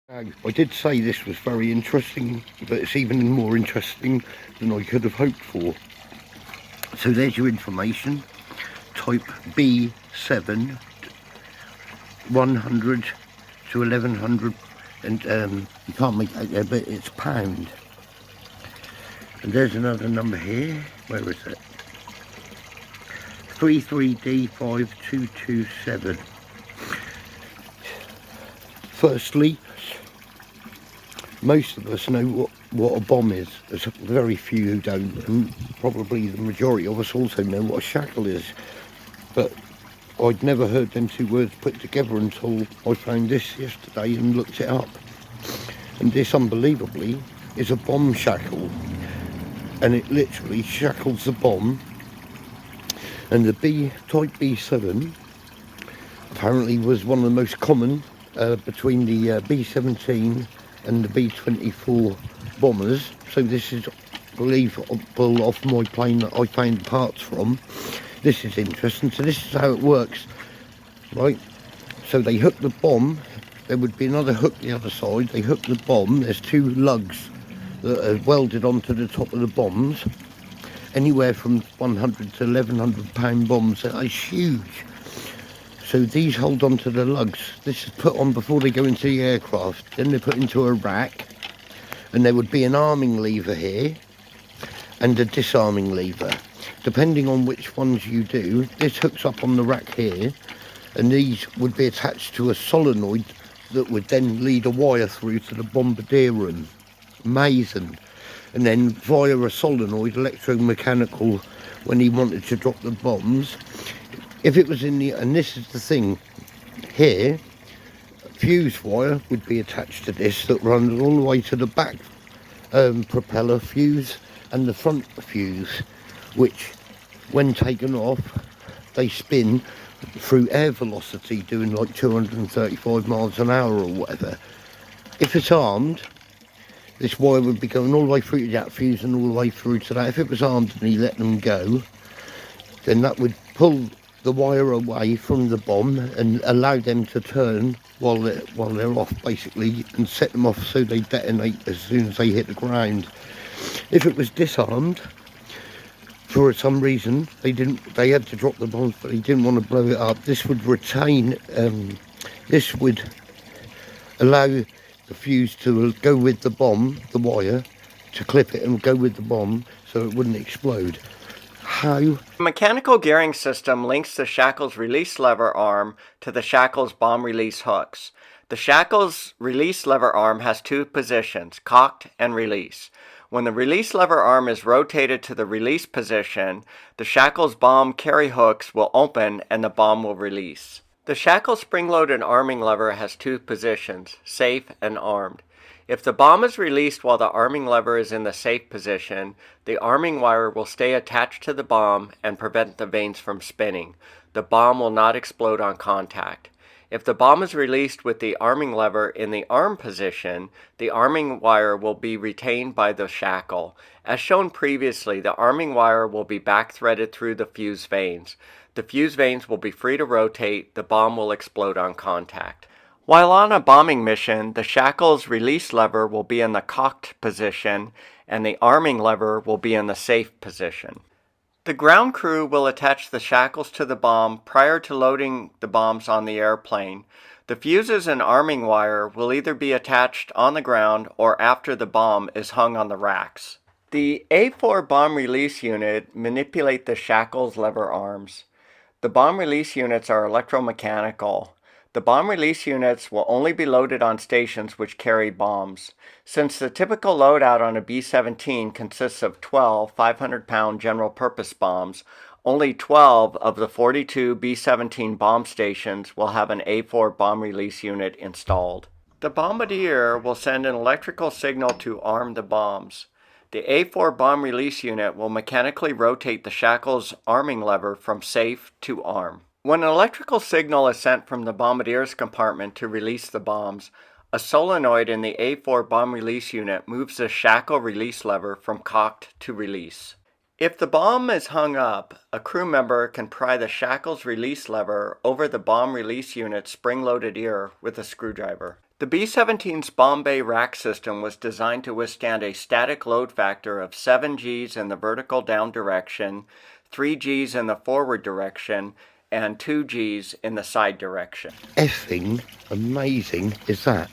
I did say this was very interesting, but it's even more interesting than I could have hoped for. So there's your information. Type B7, 100 to 1100, and you can't make it out there, but it's pound. And there's another number here. Where is it? 33D5227. Firstly, most of us know what a bomb is. There's very few who don't, and probably the majority of us also know what a shackle is. But I'd never heard them two words put together until I found this yesterday and looked it up. And this, unbelievably, is a bomb shackle. And it literally shackles the bomb. And the type B7 apparently was one of the most common between the B-17 and the B-24 bombers. So this is believable off my plane that I found parts from. This is interesting. So this is how it works, right? So they hook the bomb. There would be another hook the other side. They hook the bomb. There's two lugs that are welded onto the top of the bombs. Anywhere from 100 to 1100 pound bombs. That is huge. So these hold on to the lugs. This is put on before they go into the aircraft. Then they're put into a rack. And there would be an arming lever here and a disarming lever. Depending on which ones you do, this hooks up on the rack here. And these would be attached to a solenoid that would then lead a wire through to the bombardier room. Amazing. And then via a solenoid, electromechanical, when he wanted to drop the bombs, if it was in the, and this is the thing here, fuse wire would be attached to this that runs all the way to the back propeller fuse and the front fuse, which when taken off they spin through air velocity doing like 235 miles an hour or whatever. If it's armed, this wire would be going all the way through to that fuse and all the way through to that. If it was armed and he let them go, then that would pull the wire away from the bomb and allow them to turn while they're off, basically, and set them off so they detonate as soon as they hit the ground. If it was disarmed, for some reason they had to drop the bombs, but they didn't want to blow it up, this would retain, this would allow the fuse to go with the bomb, the wire, to clip it and go with the bomb so it wouldn't explode. How? The mechanical gearing system links the shackle's release lever arm to the shackle's bomb release hooks. The shackle's release lever arm has two positions, cocked and release. When the release lever arm is rotated to the release position, the shackle's bomb carry hooks will open and the bomb will release. The shackle spring-loaded arming lever has two positions, safe and armed. If the bomb is released while the arming lever is in the safe position, the arming wire will stay attached to the bomb and prevent the vanes from spinning. The bomb will not explode on contact. If the bomb is released with the arming lever in the arm position, the arming wire will be retained by the shackle. As shown previously, the arming wire will be back-threaded through the fuse vanes. The fuse vanes will be free to rotate. The bomb will explode on contact. While on a bombing mission, the shackle's release lever will be in the cocked position and the arming lever will be in the safe position. The ground crew will attach the shackles to the bomb prior to loading the bombs on the airplane. The fuses and arming wire will either be attached on the ground or after the bomb is hung on the racks. The A4 bomb release unit manipulate the shackle's lever arms. The bomb release units are electromechanical. The bomb release units will only be loaded on stations which carry bombs. Since the typical loadout on a B-17 consists of 12 500-pound general-purpose bombs, only 12 of the 42 B-17 bomb stations will have an A4 bomb release unit installed. The bombardier will send an electrical signal to arm the bombs. The A4 bomb release unit will mechanically rotate the shackle's arming lever from safe to arm. When an electrical signal is sent from the bombardier's compartment to release the bombs, a solenoid in the A4 bomb release unit moves the shackle release lever from cocked to release. If the bomb is hung up, a crew member can pry the shackle's release lever over the bomb release unit's spring-loaded ear with a screwdriver. The B-17's bomb bay rack system was designed to withstand a static load factor of 7 Gs in the vertical down direction, 3 Gs in the forward direction, and 2 Gs in the side direction. Effing amazing is that.